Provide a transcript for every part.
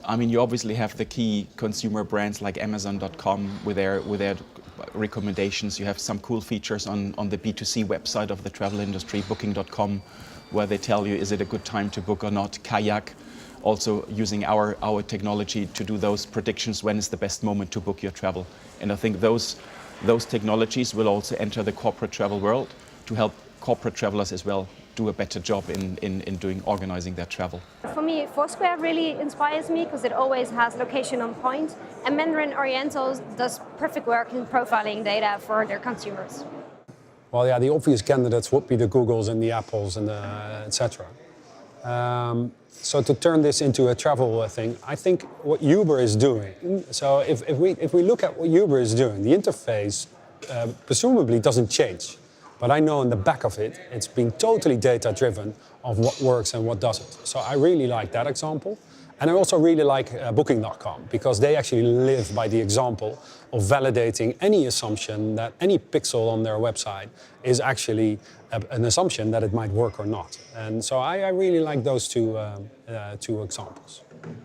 I mean, you obviously have the key consumer brands like Amazon.com with their recommendations. You have some cool features on the B2C website of the travel industry, Booking.com, where they tell you, is it a good time to book or not? Kayak, also using our technology to do those predictions, when is the best moment to book your travel. And I think those technologies will also enter the corporate travel world to help corporate travelers as well do a better job in organizing their travel. For me, Foursquare really inspires me because it always has location on point, and Mandarin Oriental does perfect work in profiling data for their consumers. Well, yeah, the obvious candidates would be the Googles and the Apples and etc. So to turn this into a travel thing, I think what Uber is doing. So if we look at what Uber is doing, the interface presumably doesn't change. But I know in the back of it, it's being totally data-driven of what works and what doesn't. So I really like that example. And I also really like Booking.com, because they actually live by the example of validating any assumption that any pixel on their website is actually an assumption that it might work or not. And so I really like those two examples.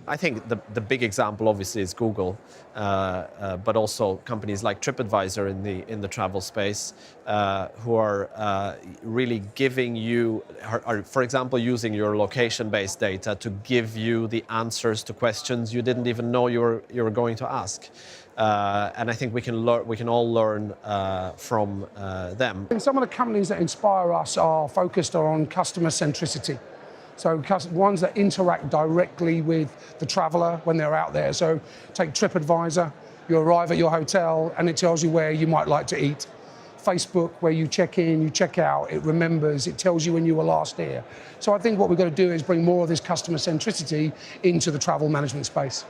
I think the big example obviously is Google, but also companies like TripAdvisor in the travel space, who are really giving you, are, for example, using your location-based data to give you the answers to questions you didn't even know you were going to ask. And I think we can all learn from them. And some of the companies that inspire us are focused on customer centricity. So ones that interact directly with the traveller when they're out there. So take TripAdvisor, you arrive at your hotel and it tells you where you might like to eat. Facebook, where you check in, you check out, it remembers, it tells you when you were last here. So I think what we've got to do is bring more of this customer centricity into the travel management space.